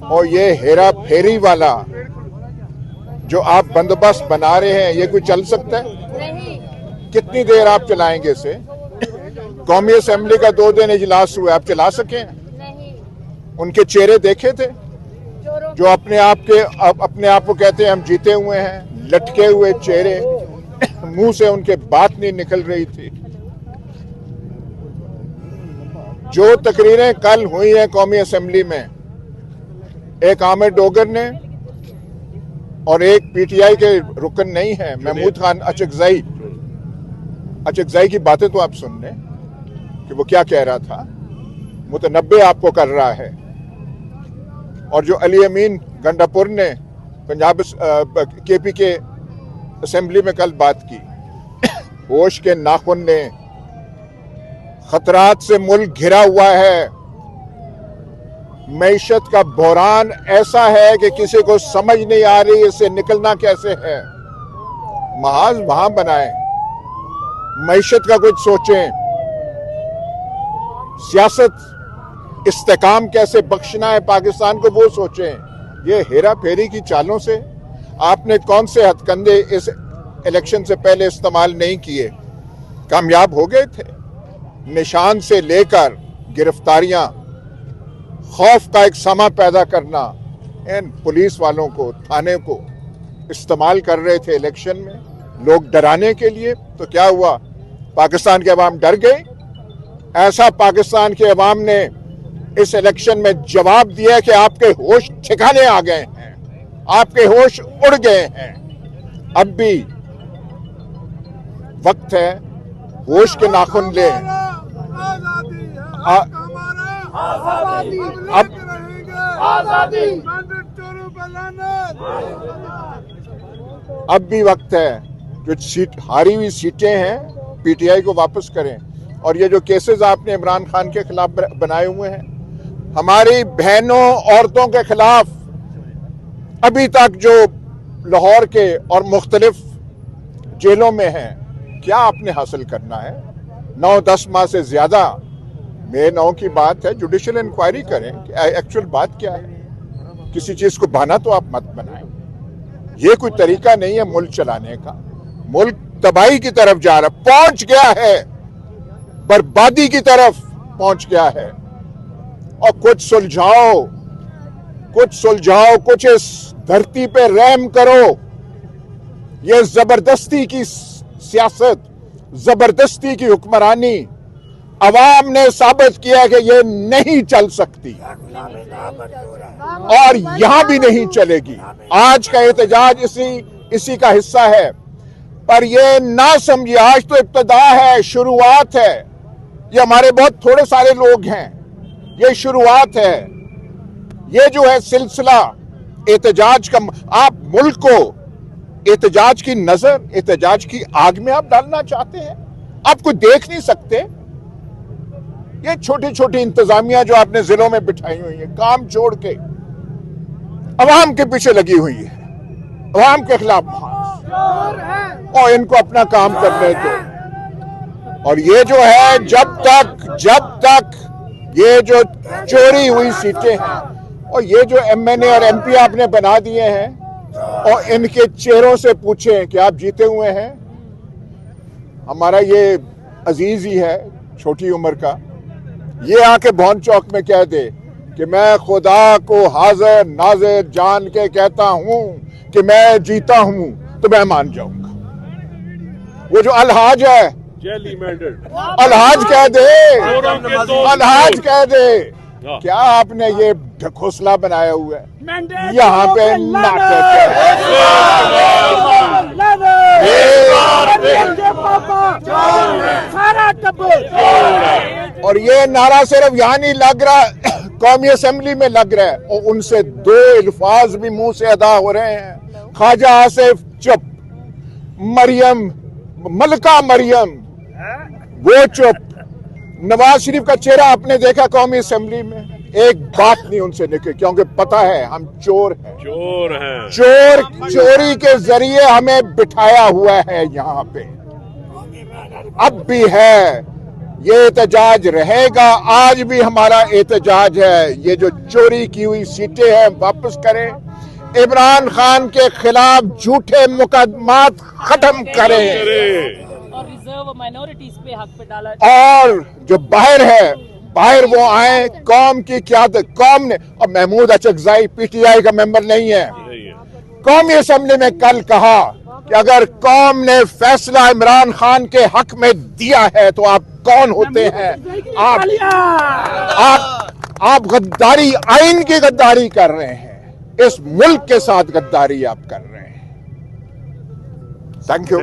और ये हेरा फेरी वाला जो आप बंदोबस्त बना रहे हैं, ये कोई चल सकता है? नहीं। कितनी देर आप चलाएंगे इसे? कौमी असेंबली का 2 दिन इजलास हुआ, आप चला सके? नहीं। उनके चेहरे देखे थे जो अपने आप को कहते हैं हम जीते हुए हैं, लटके हुए चेहरे, मुंह से उनके बात नहीं निकल रही थी। जो तकरीरें कल हुई हैं कौमी असेंबली में, एक आमिर डोगर ने और एक पीटीआई के रुकन नहीं है महमूद खान अचकज़ई की बातें तो आप सुन लें कि वो क्या कह रहा था, मुतनब्बे आपको कर रहा है। और जो अली अमीन गंडापुर ने पंजाब केपी के असेंबली में कल बात की, होश के नाखून ने, खतरात से मुल्क घिरा हुआ है, मईशत का बहरान ऐसा है कि किसी को समझ नहीं आ रही इससे निकलना कैसे है। महाज वहां बनाए, मईशत का कुछ सोचें, सियासत इस्तेकाम कैसे बख्शना है पाकिस्तान को वो सोचें। ये हेरा फेरी की चालों से आपने कौन से हथकंडे इस इलेक्शन से पहले इस्तेमाल नहीं किए? कामयाब हो गए थे। निशान से लेकर गिरफ्तारियां, खौफ का एक समा पैदा करना, इन पुलिस वालों को, थाने को इस्तेमाल कर रहे थे इलेक्शन में लोग डराने के लिए। तो क्या हुआ? पाकिस्तान के अवाम डर गए। ऐसा पाकिस्तान के अवाम ने इस इलेक्शन में जवाब दिया कि आपके होश ठिकाने आ गए हैं, आपके होश उड़ गए हैं। अब भी वक्त है, होश के नाखून ले। अब भी वक्त है, जो हारी हुई सीटें हैं पीटीआई को वापस करें। और ये जो केसेस आपने इमरान खान के खिलाफ बनाए हुए हैं, हमारी बहनों औरतों के खिलाफ अभी तक जो लाहौर के और मुख्तलिफ जेलों में हैं, क्या आपने हासिल करना है? 9-10 माह से ज्यादा। मे 9 की बात है, जुडिशियल इंक्वायरी करें कि एक्चुअल बात क्या है। किसी चीज को बहाना तो आप मत बनाएं। ये कोई तरीका नहीं है मुल्क चलाने का। मुल्क तबाही की तरफ जा रहा, पहुंच गया है, बर्बादी की तरफ पहुंच गया है। और कुछ सुलझाओ, कुछ इस धरती पे रहम करो। ये जबरदस्ती की सियासत, जबरदस्ती की हुक्मरानी अवाम ने साबित किया कि ये नहीं चल सकती और यहां भी नहीं चलेगी। आज का एहतजाज इसी का हिस्सा है। पर ये ना समझिए, आज तो इब्तिदा है, शुरुआत है। ये हमारे बहुत थोड़े सारे लोग हैं, ये शुरुआत है। ये जो है सिलसिला एहतजाज का, आप मुल्क को एहतजाज की नजर, एहतजाज की आग में आप डालना चाहते हैं। आप कोई देख नहीं सकते? ये छोटी छोटी इंतजामिया जो आपने जिलों में बिठाई हुई है, काम छोड़ के अवाम के पीछे लगी हुई है, अवाम के खिलाफ, और इनको अपना काम करने दो। और ये जो है, जब तक ये जो चोरी हुई सीटें हैं और ये जो एमएनए और एमपी आपने बना दिए हैं, और इनके चेहरों से पूछें कि आप जीते हुए हैं। हमारा ये अजीज ही है छोटी उम्र का, ये आके भौन चौक में कह दे कि मैं खुदा को हाजिर नाजिर जान के कहता हूं कि मैं जीता हूं, तो मैं मान जाऊंगा। वो जो अलहाज है, अलहाज कह दे, अलहाज कह दे। क्या आपने ये ढकोसला बनाया हुआ है? यहाँ पे नाटक है। और ये नारा सिर्फ यहाँ नहीं लग रहा, कौमी असेंबली में लग रहा है। और उनसे 2 अल्फाज भी मुंह से अदा हो रहे हैं, ख्वाजा आसिफ चुप, मरियम, मलका मरियम वो चुप। नवाज शरीफ का चेहरा आपने देखा कौमी असेंबली में, एक बात नहीं उनसे निकली, क्योंकि पता है हम चोर हैं। चोरी के जरिए हमें बिठाया हुआ है यहाँ पे। अब भी है ये एहतजाज रहेगा। आज भी हमारा एहतजाज है, ये जो चोरी की हुई सीटें हैं वापस करें, इमरान खान के खिलाफ झूठे मुकदमात खत्म करें और रिजर्व माइनॉरिटीज पे हक पे डाला, और जो बाहर वो आए, कौम की क़यादत, कौम ने, और महमूद अचकज़ई पीटीआई का मेंबर नहीं है, कौमी असेंबली में कल कहा कि अगर कौम ने फैसला इमरान खान के हक में दिया है तो आप कौन होते हैं? आप गद्दारी, आइन की गद्दारी कर रहे हैं, इस मुल्क के साथ गद्दारी आप कर रहे हैं। Thank you.